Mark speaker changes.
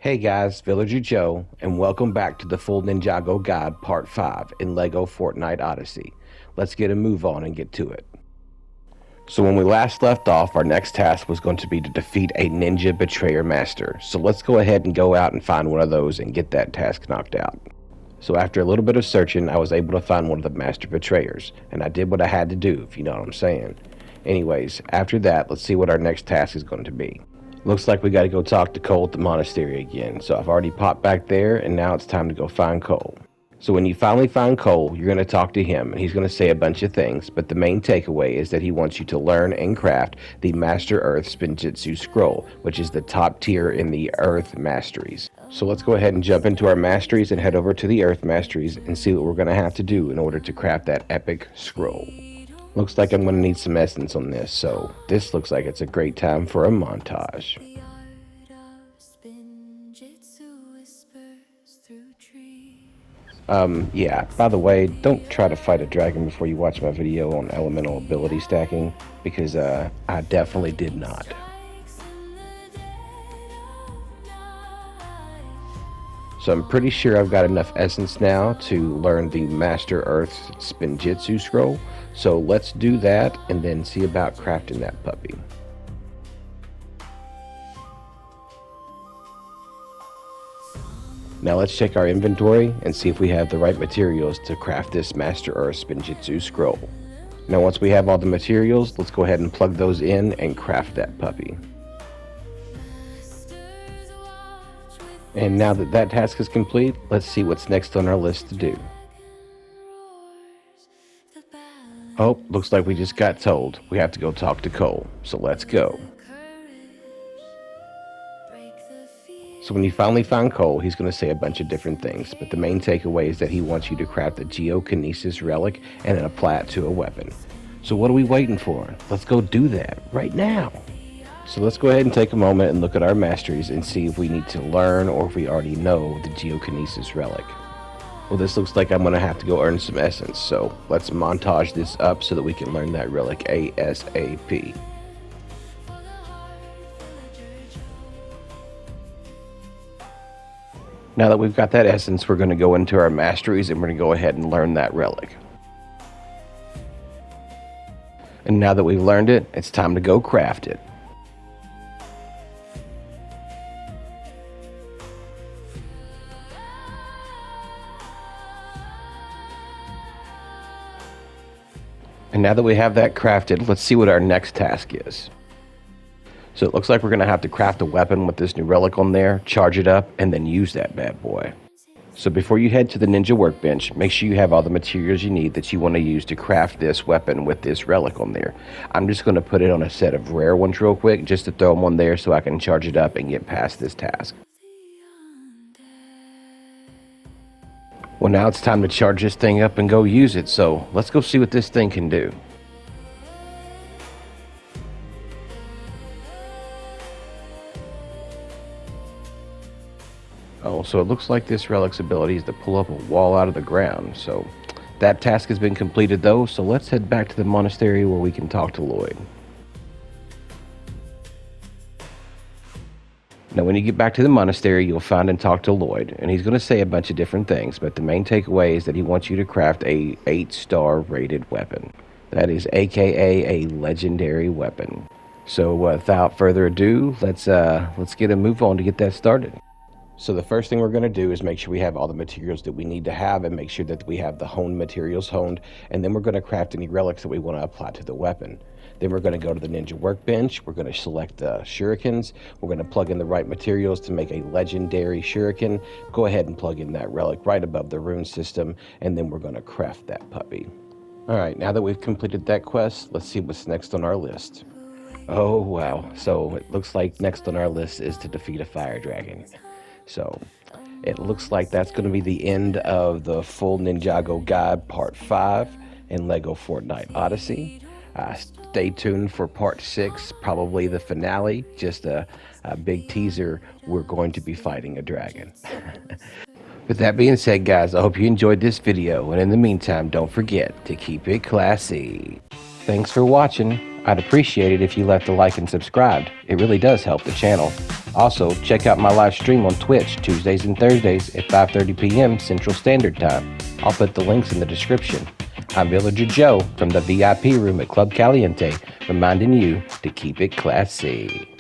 Speaker 1: Hey guys, VillagerJoe, and welcome back to the full Ninjago guide part 5 in LEGO Fortnite Odyssey. Let's get a move on and get to it. So when we last left off, our next task was going to be to defeat a ninja betrayer master. So let's go ahead and go out and find one of those and get that task knocked out. So after a little bit of searching, I was able to find one of the master betrayers, and I did what I had to do, if you know what I'm saying. Anyways, after that, let's see what our next task is going to be. Looks like we got to go talk to Cole at the monastery again. So I've already popped back there, and now it's time to go find Cole. So when you finally find Cole, you're going to talk to him, and he's going to say a bunch of things, but the main takeaway is that he wants you to learn and craft the Master Earth Spinjitzu Scroll, which is the top tier in the Earth Masteries. So let's go ahead and jump into our Masteries and head over to the Earth Masteries and see what we're going to have to do in order to craft that epic scroll. Looks like I'm going to need some essence on this, so this looks like it's a great time for a montage. Yeah, by the way, don't try to fight a dragon before you watch my video on elemental ability stacking, because I definitely did not. So I'm pretty sure I've got enough essence now to learn the Master Earth Spinjitzu Scroll. So let's do that and then see about crafting that puppy. Now let's check our inventory and see if we have the right materials to craft this Master Earth Spinjitzu Scroll. Now once we have all the materials, let's go ahead and plug those in and craft that puppy. And now that that task is complete, let's see what's next on our list to do. Oh, looks like we just got told we have to go talk to Cole, so let's go. So when you finally find Cole, he's going to say a bunch of different things, but the main takeaway is that he wants you to craft the Geokinesis relic and then apply it to a weapon. So what are we waiting for? Let's go do that right now. So let's go ahead and take a moment and look at our masteries and see if we need to learn or if we already know the Geokinesis relic. Well, this looks like I'm going to have to go earn some essence, so let's montage this up so that we can learn that relic ASAP. Now that we've got that essence, we're going to go into our masteries and we're going to go ahead and learn that relic. And now that we've learned it, it's time to go craft it. And now that we have that crafted, let's see what our next task is. So it looks like we're going to have to craft a weapon with this new relic on there, charge it up, and then use that bad boy. So before you head to the ninja workbench, make sure you have all the materials you need that you want to use to craft this weapon with this relic on there. I'm just going to put it on a set of rare ones real quick, just to throw them on there so I can charge it up and get past this task. Well, now it's time to charge this thing up and go use it, so let's go see what this thing can do. Oh, so it looks like this relic's ability is to pull up a wall out of the ground, so that task has been completed though, so let's head back to the monastery where we can talk to Lloyd. Now when you get back to the monastery, you'll find and talk to Lloyd, and he's going to say a bunch of different things, but the main takeaway is that he wants you to craft a 8-star rated weapon. That is aka a legendary weapon. So without further ado, let's get a move on to get that started. So the first thing we're going to do is make sure we have all the materials that we need to have and make sure that we have the honed materials honed, and then we're going to craft any relics that we want to apply to the weapon. Then we're going to go to the ninja workbench, we're going to select the shurikens, we're going to plug in the right materials to make a legendary shuriken, go ahead and plug in that relic right above the rune system, and then we're going to craft that puppy. Alright, now that we've completed that quest, let's see what's next on our list. Oh wow, so it looks like next on our list is to defeat a fire dragon. So it looks like that's going to be the end of the full Ninjago guide part 5 in LEGO Fortnite Odyssey. Stay tuned for part 6, probably the finale, just a big teaser. We're going to be fighting a dragon. With that being said, guys, I hope you enjoyed this video, and in the meantime, don't forget to keep it classy. Thanks for watching. I'd appreciate it if you left a like and subscribed. It really does help the channel. Also, check out my live stream on Twitch Tuesdays and Thursdays at 5:30 p.m. Central Standard Time. I'll put the links in the description. I'm Villager Joe from the VIP room at Club Caliente, reminding you to keep it classy.